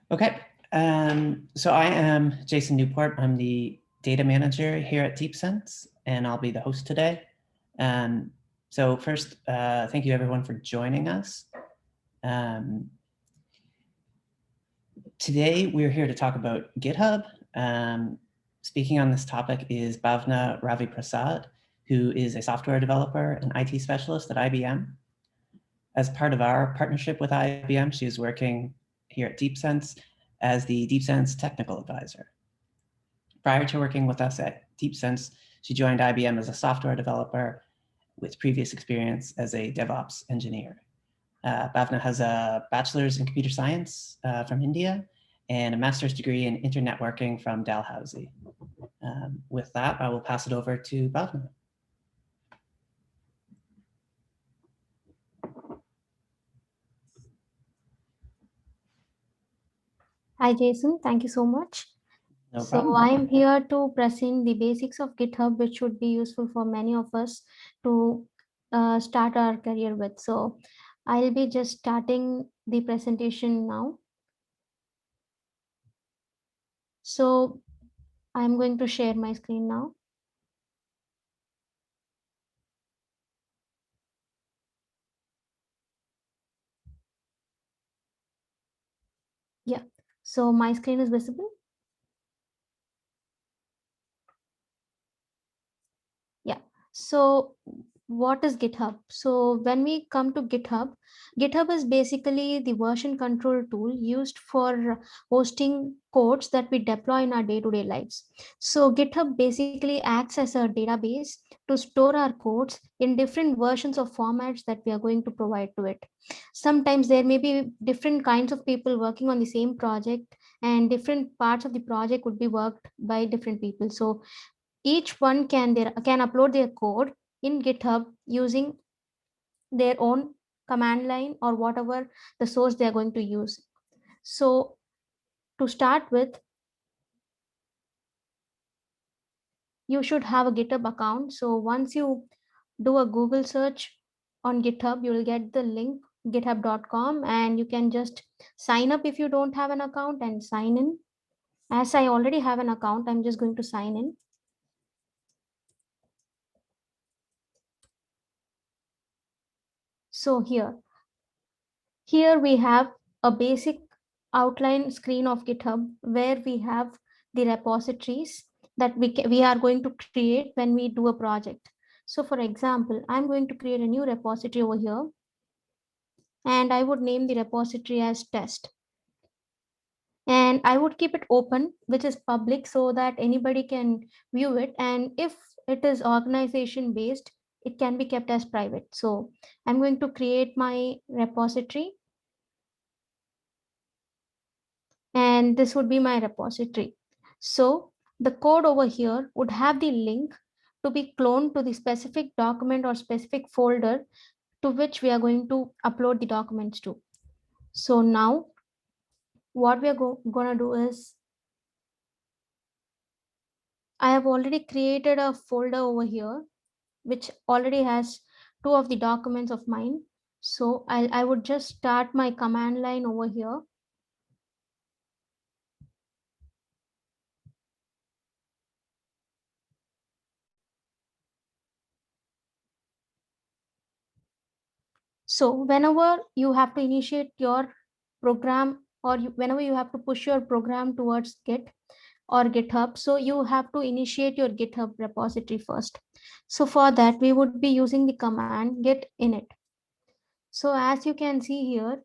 Okay, so I am Jason Newport. I'm the data manager here at DeepSense, and I'll be the host today. So first, thank you everyone for joining us. Today, we're here to talk about GitHub. Speaking on this topic is Bhavna Ravi Prasad, who is a software developer and IT specialist at IBM. As part of our partnership with IBM, she is working here at DeepSense as the DeepSense technical advisor. Prior to working with us at DeepSense, she joined IBM as a software developer with previous experience as a DevOps engineer. Bhavna has a bachelor's in computer science from India and a master's degree in internetworking from Dalhousie. With that, I will pass it over to Bhavna. Hi, Jason. Thank you so much. No So problem. I am here to present the basics of GitHub, which should be useful for many of us to start our career with. So I'll be just starting the presentation now. So I'm going to share my screen now. Yeah. So my screen is visible. Yeah. So what is GitHub? So when we come to GitHub, GitHub is basically the version control tool used for hosting codes that we deploy in our day-to-day lives. So GitHub basically acts as a database to store our codes in different versions of formats that we are going to provide to it. Sometimes there may be different kinds of people working on the same project, and different parts of the project would be worked by different people. So each one can upload their code in GitHub using their own command line or whatever the source they are going to use. So to start with, you should have a GitHub account. So once you do a Google search on GitHub, you will get the link github.com, and you can just sign up if you don't have an account and sign in. As I already have an account, I'm just going to sign in. So here we have a basic outline screen of GitHub where we have the repositories that we are going to create when we do a project. So for example, I'm going to create a new repository over here, and I would name the repository as test. And I would keep it open, which is public, so that anybody can view it. And if it is organization based, it can be kept as private. So I'm going to create my repository, and this would be my repository. So the code over here would have the link to be cloned to the specific document or specific folder to which we are going to upload the documents to. So now what we are going to do is, I have already created a folder over here which already has two of the documents of mine. So I would just start my command line over here. So whenever you have to initiate your program, or whenever you have to push your program towards Git or GitHub, so you have to initiate your GitHub repository first. So for that, we would be using the command git init. So as you can see here,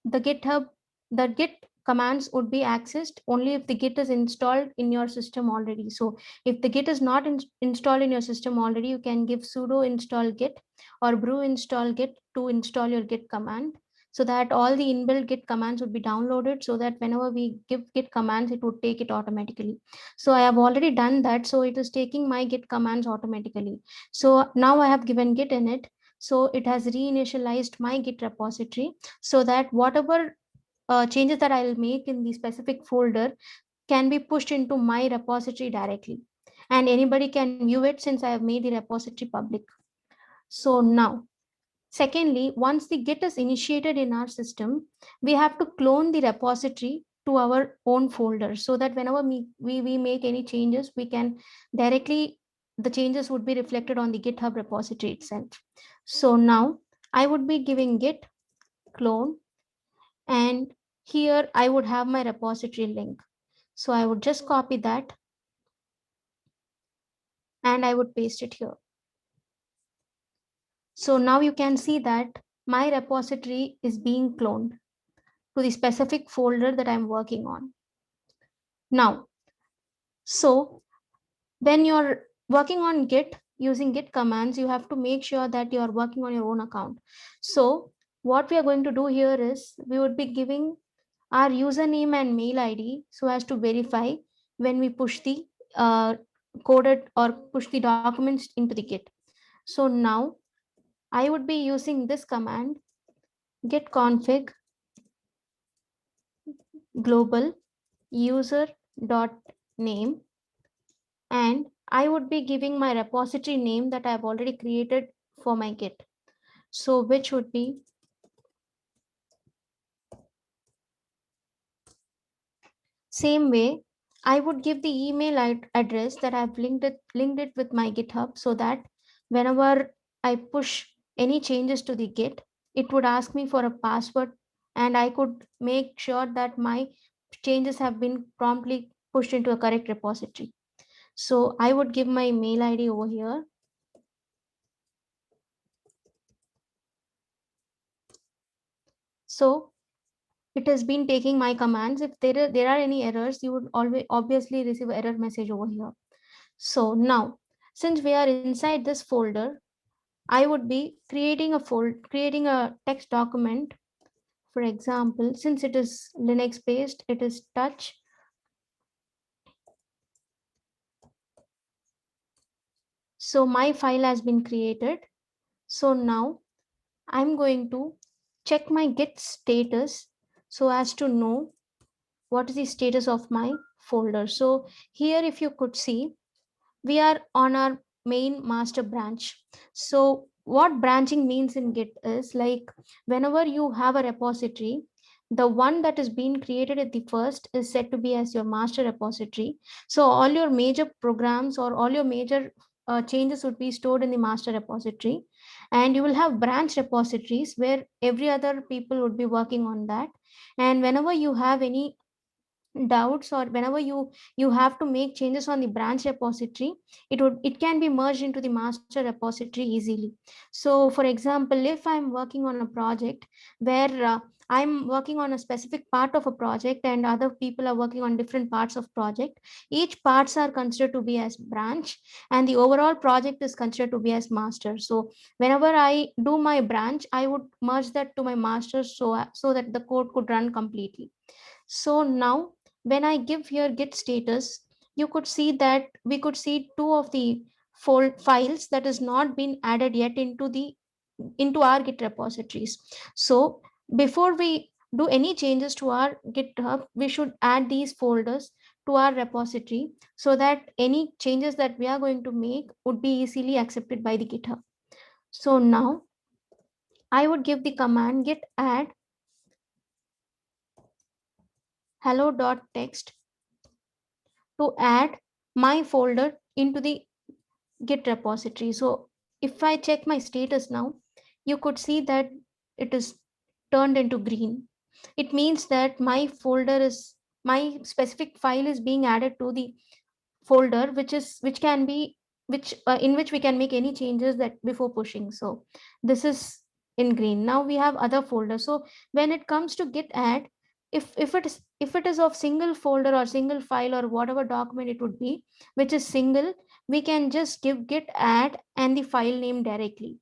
the GitHub, the Git commands would be accessed only if the Git is installed in your system already. So if the Git is not installed in your system already, you can give sudo install Git or brew install Git to install your Git command, so that all the inbuilt Git commands would be downloaded, so that whenever we give Git commands, it would take it automatically. So I have already done that. So it is taking my Git commands automatically. So now I have given Git init. So it has reinitialized my Git repository, so that whatever changes that I'll make in the specific folder can be pushed into my repository directly, and anybody can view it since I have made the repository public. So now Secondly, once the Git is initiated in our system, we have to clone the repository to our own folder so that whenever we make any changes, we can directly, the changes would be reflected on the GitHub repository itself. So now I would be giving git clone, and here I would have my repository link. So I would just copy that and I would paste it here. So now you can see that my repository is being cloned to the specific folder that I'm working on. Now, so when you're working on Git using Git commands, you have to make sure that you are working on your own account. So what we are going to do here is we would be giving our username and mail ID so as to verify when we push the coded or push the documents into the Git. So now I would be using this command git config global user dot name, and I would be giving my repository name that I've already created for my Git. So which would be same way, I would give the email address that I've linked it with my GitHub so that whenever I push any changes to the Git, it would ask me for a password and I could make sure that my changes have been promptly pushed into a correct repository. So I would give my mail ID over here. So it has been taking my commands. If there are any errors, you would always obviously receive an error message over here. So now, since we are inside this folder, I would be creating a text document. For example, since it is Linux based, it is touch. So my file has been created. So now I'm going to check my Git status so as to know what is the status of my folder. So here, if you could see, we are on our main master branch. So what branching means in Git is like whenever you have a repository, the one that is being created at the first is set to be as your master repository. So all your major programs or all your major changes would be stored in the master repository, and you will have branch repositories where every other people would be working on that. And whenever you have any doubts or whenever you have to make changes on the branch repository, it can be merged into the master repository easily. So for example, if I'm working on a project where I'm working on a specific part of a project and other people are working on different parts of project, each parts are considered to be as branch and the overall project is considered to be as master. So whenever I do my branch, I would merge that to my master so that the code could run completely. So now when I give here git status, you could see that we could see two of the files that has not been added yet into our git repositories. So before we do any changes to our GitHub, we should add these folders to our repository so that any changes that we are going to make would be easily accepted by the GitHub. So now I would give the command git add hello.txt to add my folder into the Git repository. So if I check my status now, you could see that it is turned into green. It means that my specific file is being added to the folder, which can be in which we can make any changes that before pushing. So this is in green. Now we have other folders. So when it comes to git add, if it is of single folder or single file or whatever document it would be, which is single, we can just give git add and the file name directly.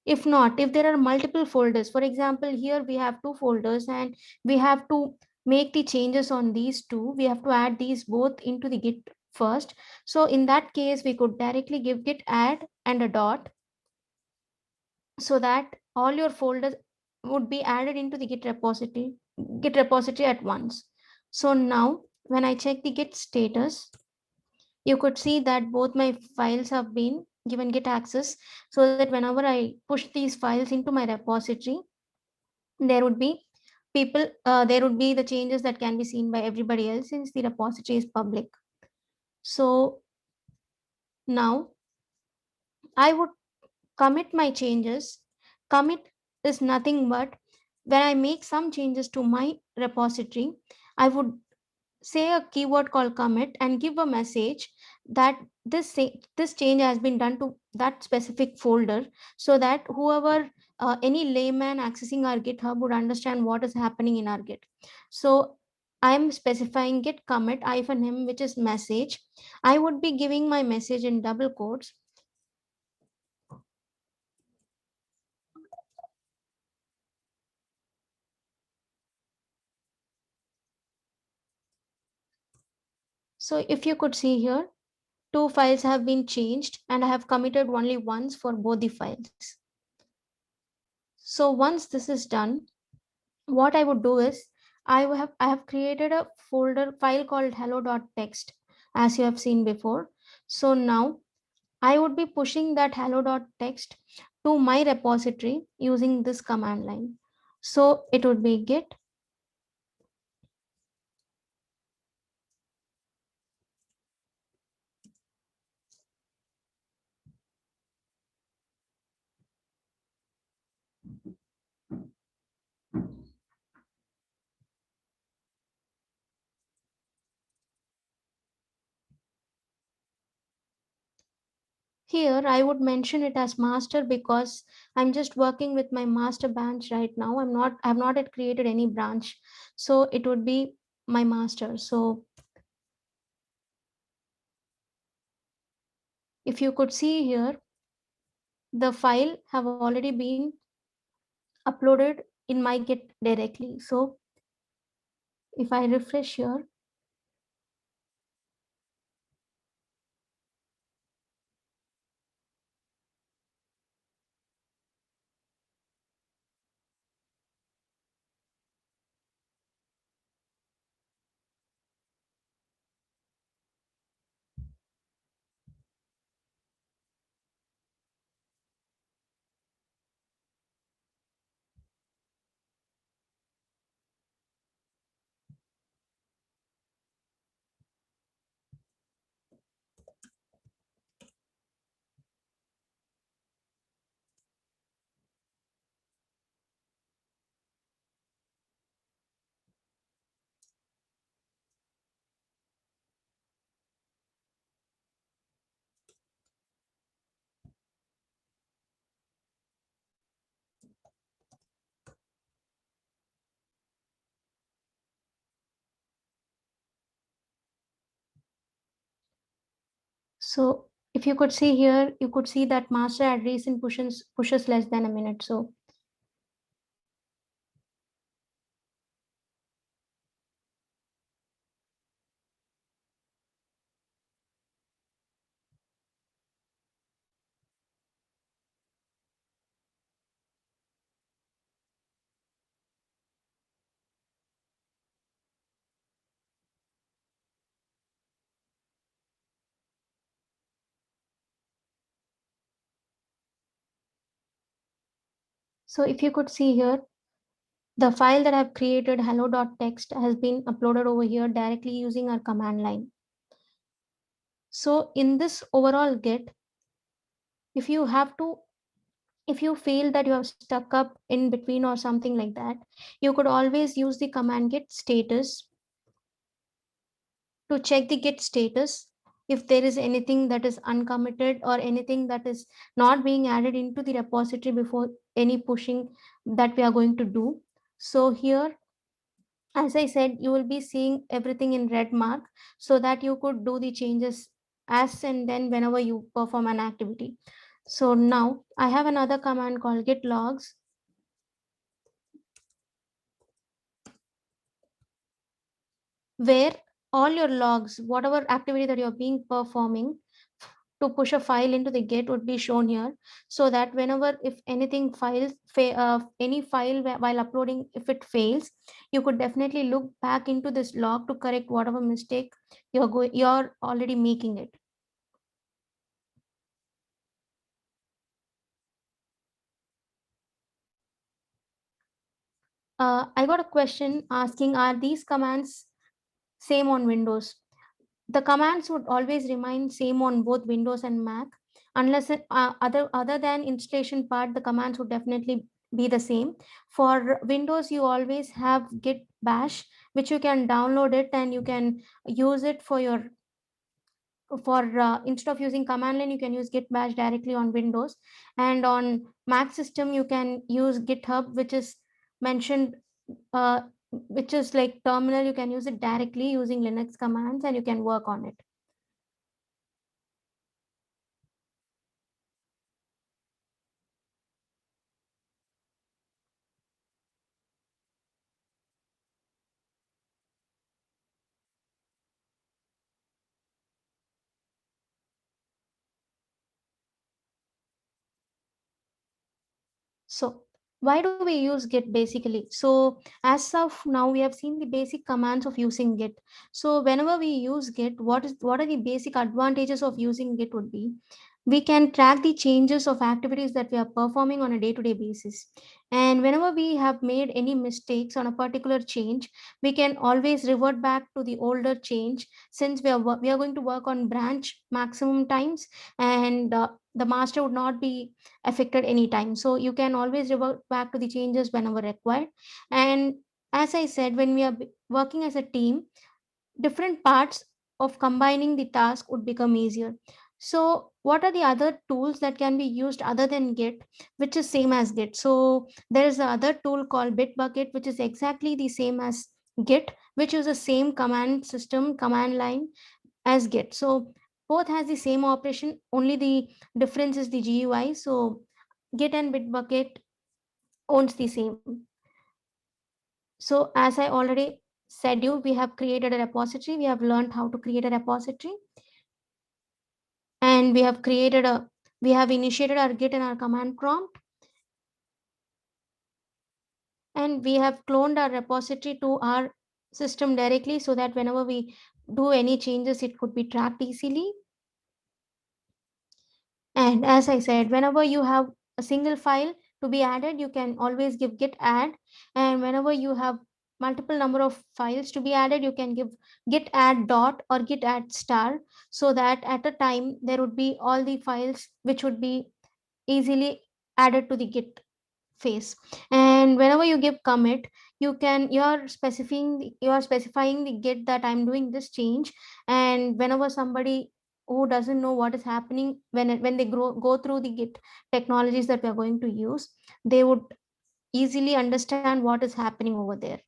If not, if there are multiple folders, for example, here we have two folders and we have to make the changes on these two, we have to add these both into the git first. So in that case, we could directly give git add and a dot so that all your folders would be added into the git repository at once. So now when I check the git status, you could see that both my files have been given Git access, so that whenever I push these files into my repository, there would be there would be the changes that can be seen by everybody else since the repository is public. So now I would commit my changes. Commit is nothing but when I make some changes to my repository, I would say a keyword called commit and give a message that this change has been done to that specific folder, so that whoever any layman accessing our GitHub would understand what is happening in our Git. So I'm specifying git commit -m, which is message. I would be giving my message in double quotes. So if you could see here, 2 files have been changed and I have committed only once for both the files. So once this is done, what I would do is I have created a folder file called hello.txt, as you have seen before. So now I would be pushing that hello.txt to my repository using this command line. So it would be git here. I would mention it as master because I'm just working with my master branch right now. I have not yet created any branch. So it would be my master. So if you could see here, the file have already been uploaded in my Git directly. So if I refresh here, so if you could see here, you could see that master address in pushes less than a minute. So if you could see here, the file that I've created hello.txt has been uploaded over here directly using our command line. So in this overall Git, if you have to, if you feel that you have stuck up in between or something like that, you could always use the command git status to check the git status if there is anything that is uncommitted or anything that is not being added into the repository before any pushing that we are going to do. So here, as I said, you will be seeing everything in red mark so that you could do the changes as and then whenever you perform an activity. So now I have another command called git logs, where all your logs, whatever activity that you're being performing to push a file into the Git would be shown here, so that whenever if anything any file while uploading, if it fails, you could definitely look back into this log to correct whatever mistake you're already making it. I got a question asking, are these commands same on Windows? The commands would always remain same on both Windows and Mac, unless other than installation part, the commands would definitely be the same. For Windows, you always have git bash, which you can download it and you can use it for your instead of using command line, you can use git bash directly on Windows. And on Mac system, you can use GitHub, which is mentioned, uh, which is like terminal. You can use it directly using Linux commands and you can work on it. So why do we use Git basically? So as of now, we have seen the basic commands of using Git. So whenever we use Git, what are the basic advantages of using Git would be, we can track the changes of activities that we are performing on a day-to-day basis. And whenever we have made any mistakes on a particular change, we can always revert back to the older change, since we are going to work on branch maximum times, and the master would not be affected anytime. So you can always revert back to the changes whenever required. And as I said, when we are working as a team, different parts of combining the task would become easier. So what are the other tools that can be used other than Git, which is same as Git? So there is another tool called Bitbucket, which is exactly the same as Git, which is the same command system, command line as Git. So both has the same operation, only the difference is the GUI. So Git and Bitbucket owns the same. So as I already said you, we have created a repository. We have learned how to create a repository, and we have initiated our Git in our command prompt, and we have cloned our repository to our system directly, so that whenever we do any changes, it could be tracked easily. And as I said, whenever you have a single file to be added, you can always give git add. And whenever you have multiple number of files to be added, you can give git add dot or git add star, so that at a time there would be all the files which would be easily added to the git phase. And whenever you give commit, you are specifying the git that I'm doing this change. And whenever somebody who doesn't know what is happening, when they go through the git technologies that we are going to use, they would easily understand what is happening over there.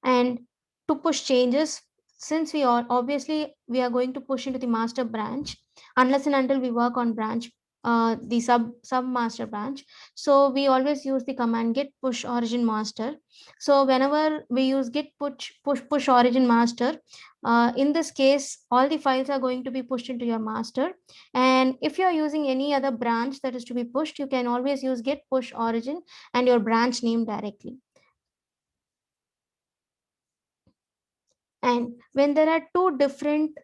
And to push changes, since we are going to push into the master branch, unless and until we work on branch, the sub master branch. So we always use the command git push origin master. So whenever we use git push origin master, in this case all the files are going to be pushed into your master. And if you are using any other branch that is to be pushed, you can always use git push origin and your branch name directly. And when there are two different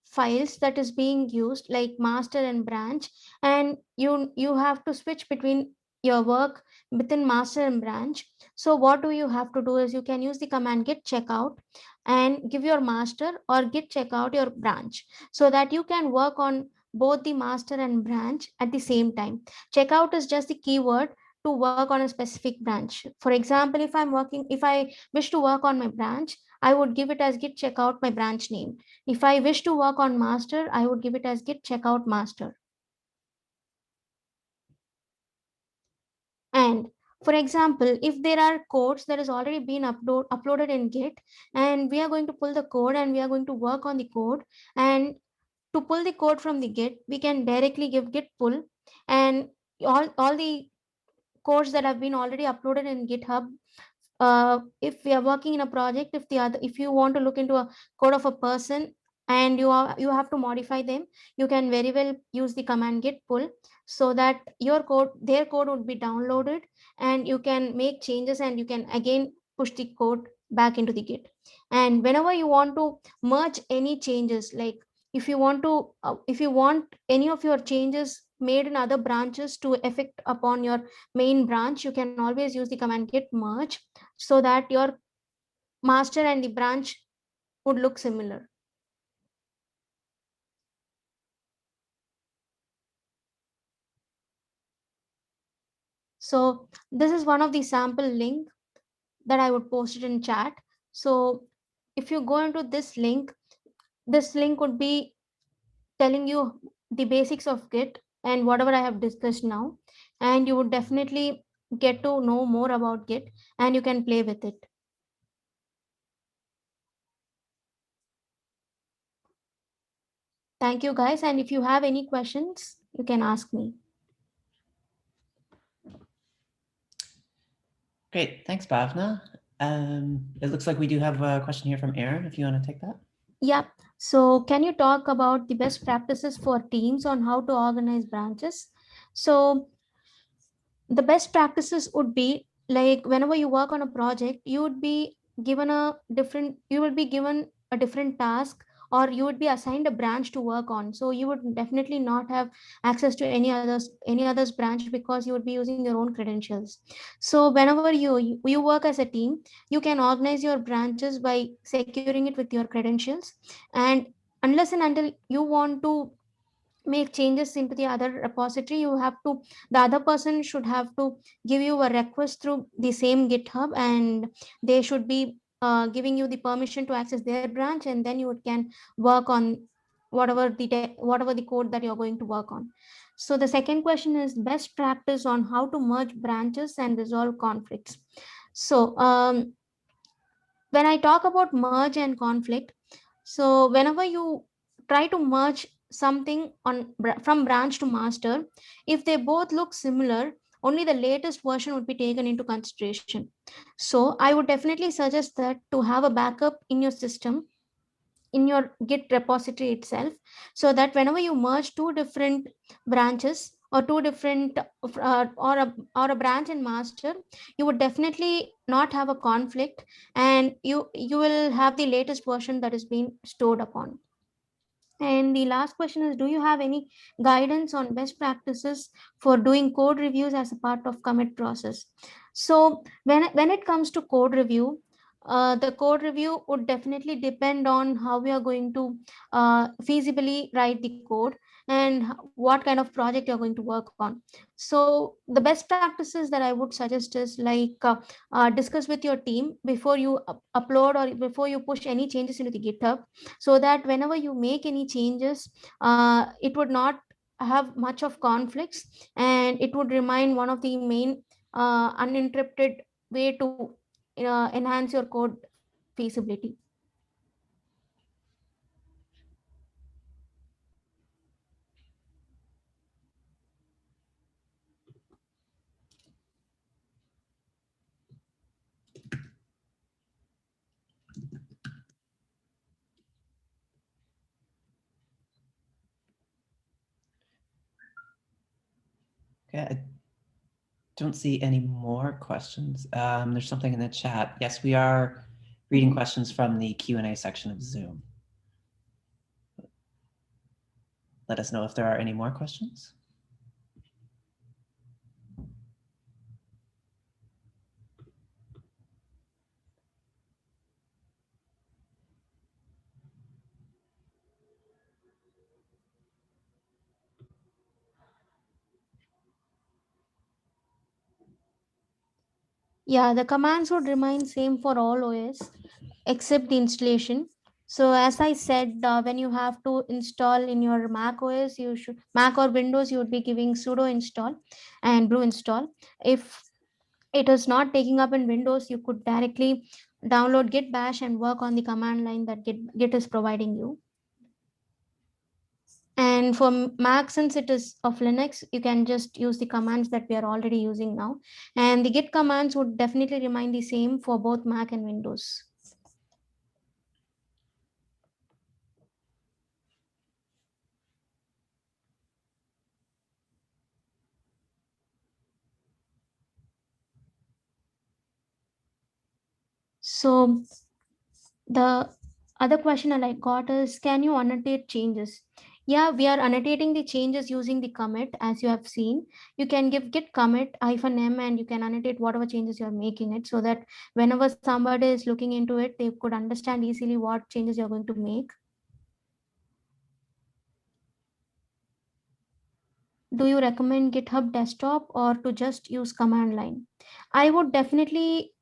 files that is being used, like master and branch, and you have to switch between your work within master and branch, so what do you have to do is you can use the command git checkout and give your master, or git checkout your branch, so that you can work on both the master and branch at the same time. Checkout is just the keyword to work on a specific branch. For example, if I wish to work on my branch, I would give it as git checkout my branch name. If I wish to work on master, I would give it as git checkout master. And for example, if there are codes that has already been uploaded in Git, and we are going to pull the code and we are going to work on the code, and to pull the code from the Git, we can directly give git pull, and all the codes that have been already uploaded in GitHub. If we are working in a project, if you want to look into a code of a person and you have to modify them, you can very well use the command git pull, so that their code would be downloaded, and you can make changes and you can again push the code back into the Git. And whenever you want to merge any changes, like if you want any of your changes made in other branches to affect upon your main branch, you can always use the command git merge so that your master and the branch would look similar. So this is one of the sample link that I would post it in chat. So if you go into this link would be telling you the basics of Git and whatever I have discussed now, and you would definitely get to know more about Git and you can play with it. Thank you guys, and if you have any questions, you can ask me. Great, thanks, Bhavna. It looks like we do have a question here from Aaron, if you want to take that. Yeah, so can you talk about the best practices for teams on how to organize branches? So the best practices would be like whenever you work on a project, you would be given a different task, or you would be assigned a branch to work on. So you would definitely not have access to any others branch because you would be using your own credentials. So whenever you work as a team, you can organize your branches by securing it with your credentials. And unless and until you want to make changes into the other repository, you have to the other person should have to give you a request through the same GitHub, and they should be giving you the permission to access their branch, and then you can work on whatever the code that you're going to work on. So the second question is best practice on how to merge branches and resolve conflicts. So when I talk about merge and conflict, so whenever you try to merge something from branch to master, if they both look similar, only the latest version would be taken into consideration. So I would definitely suggest that to have a backup in your system, in your Git repository itself, so that whenever you merge two different branches or two different or a branch and master, you would definitely not have a conflict, and you will have the latest version that is being stored upon. And the last question is, do you have any guidance on best practices for doing code reviews as a part of commit process? So when it comes to code review, the code review would definitely depend on how we are going to feasibly write the code and what kind of project you're going to work on. So the best practices that I would suggest is like discuss with your team before you upload or before you push any changes into the GitHub, so that whenever you make any changes, it would not have much of conflicts, and it would remain one of the main uninterrupted way to enhance your code feasibility. Okay, I don't see any more questions. There's something in the chat. Yes, we are reading questions from the Q&A section of Zoom. Let us know if there are any more questions. Yeah, the commands would remain same for all OS except the installation. So as I said, when you have to install in your Mac OS, you should Mac or Windows, you would be giving sudo install and brew install. If it is not taking up in Windows, you could directly download git bash and work on the command line that git is providing you. And for Mac, since it is of Linux, you can just use the commands that we are already using now. And the git commands would definitely remain the same for both Mac and Windows. So the other question that I got is, can you annotate changes? Yeah, we are annotating the changes using the commit, as you have seen. You can give git commit -m and you can annotate whatever changes you're making it, so that whenever somebody is looking into it, they could understand easily what changes you're going to make. Do you recommend GitHub desktop or to just use command line? I would definitely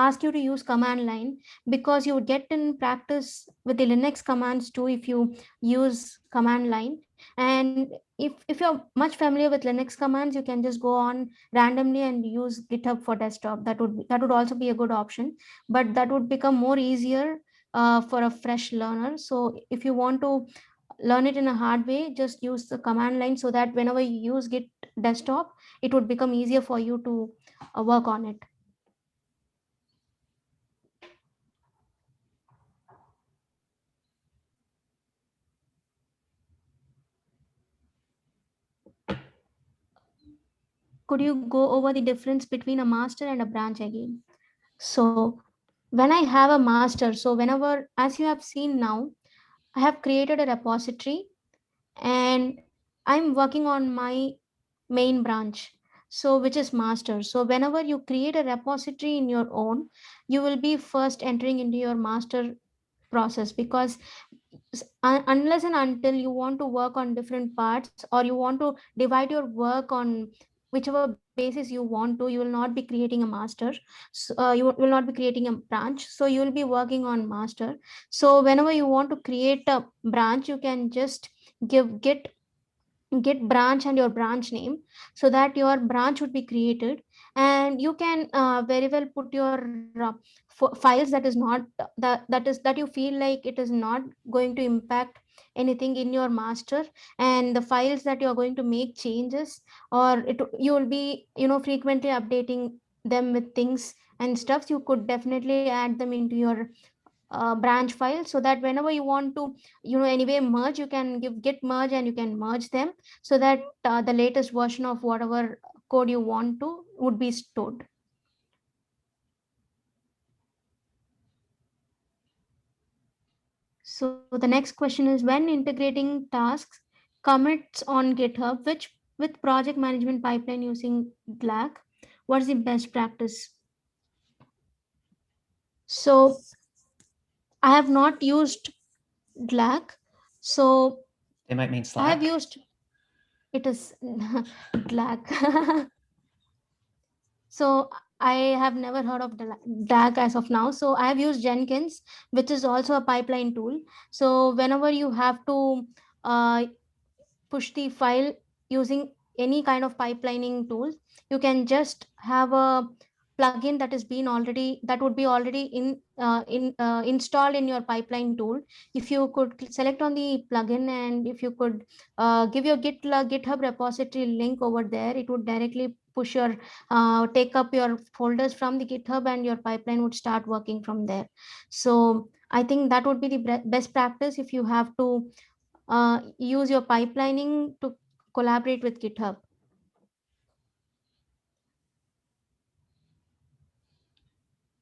ask you to use command line, because you would get in practice with the Linux commands too if you use command line. And if you're much familiar with Linux commands, you can just go on randomly and use GitHub for desktop. That would also be a good option, but that would become more easier for a fresh learner. So if you want to learn it in a hard way, just use the command line, so that whenever you use Git desktop, it would become easier for you to work on it. Could you go over the difference between a master and a branch again? So when I have a master, so whenever, as you have seen now, I have created a repository and I'm working on my main branch, so which is master. So whenever you create a repository in your own, you will be first entering into your master process, because unless and until you want to work on different parts, or you want to divide your work on whichever basis you want to, you will not be creating a master. So, you will not be creating a branch, so you will be working on master. So whenever you want to create a branch, you can just give git branch and your branch name, so that your branch would be created. And you can very well put your files that is not that you feel like it is not going to impact anything in your master, and the files that you are going to make changes, or you will be frequently updating them with things and stuff. You could definitely add them into your branch file, so that whenever you want to anyway merge, you can give git merge and you can merge them, so that the latest version of whatever code you want to would be stored. So the next question is, when integrating tasks commits on GitHub, which with project management pipeline using Glack, what's the best practice? So I have not used Glack, so They might mean I Slack. have used it is Glack. So I have never heard of DAG as of now. So I have used Jenkins, which is also a pipeline tool. So whenever you have to push the file using any kind of pipelining tool, you can just have a plugin that is been already that would be already installed in your pipeline tool. If you could select on the plugin, and if you could give your GitHub repository link over there, it would directly push your take up your folders from the GitHub, and your pipeline would start working from there. So I think that would be the best practice if you have to use your pipelining to collaborate with GitHub.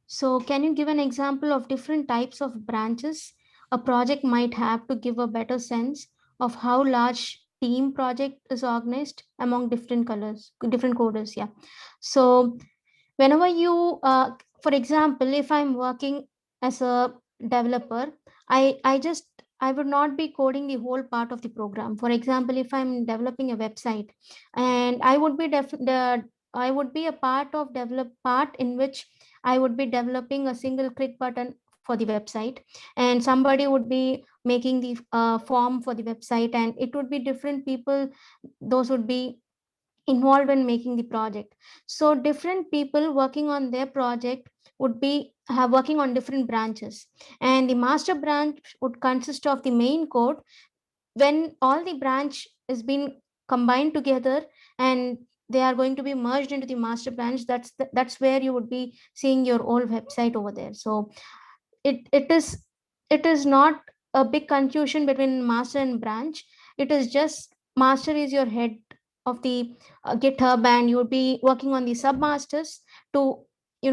So can you give an example of different types of branches a project might have to give a better sense of how large team project is organized among different coders? Yeah. So whenever you, for example, if I'm working as a developer, I would not be coding the whole part of the program. For example, if I'm developing a website, and I would be a part of develop part in which I would be developing a single click button for the website, and somebody would be making the form for the website, and it would be different people. Those would be involved in making the project. So different people working on their project would be working on different branches, and the master branch would consist of the main code. When all the branch is being combined together and they are going to be merged into the master branch, that's where you would be seeing your old website over there. So it is not a big confusion between master and branch. It is just master is your head of the GitHub, and you will be working on the submasters to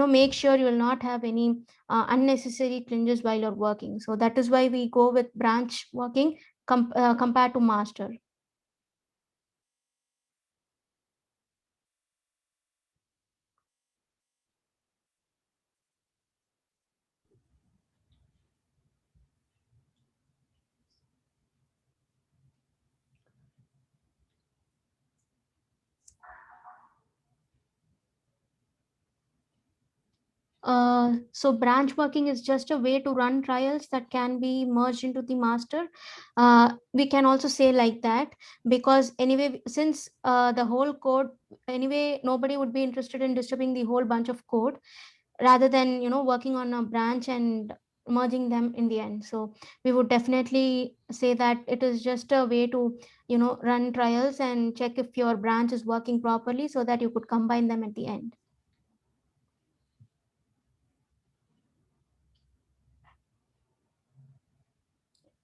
make sure you will not have any unnecessary cringes while you're working. So that is why we go with branch working compared to master. So branch working is just a way to run trials that can be merged into the master. We can also say like that, because anyway, since the whole code, anyway, nobody would be interested in disturbing the whole bunch of code rather than, working on a branch and merging them in the end. So we would definitely say that it is just a way to, run trials and check if your branch is working properly so that you could combine them at the end.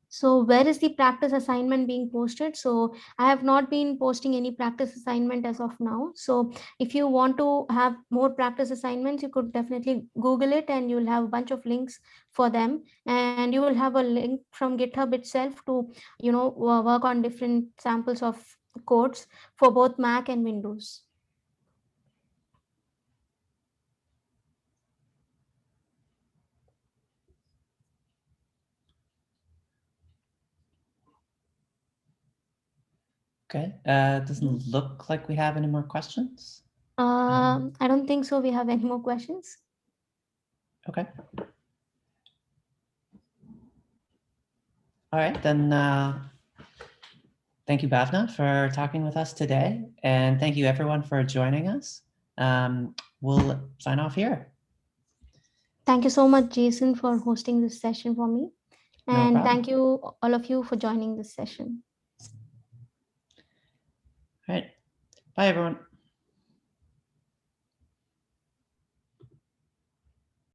So where is the practice assignment being posted? So I have not been posting any practice assignment as of now. So if you want to have more practice assignments, you could definitely Google it and you'll have a bunch of links for them. And you will have a link from GitHub itself to, work on different samples of codes for both Mac and Windows. Okay, doesn't look like we have any more questions. I don't think so. We have any more questions? Okay. All right, then thank you, Bhavna, for talking with us today. And thank you everyone for joining us. We'll sign off here. Thank you so much, Jason, for hosting this session for me. No And problem. thank you, all of you, for joining this session. All right. Bye, everyone.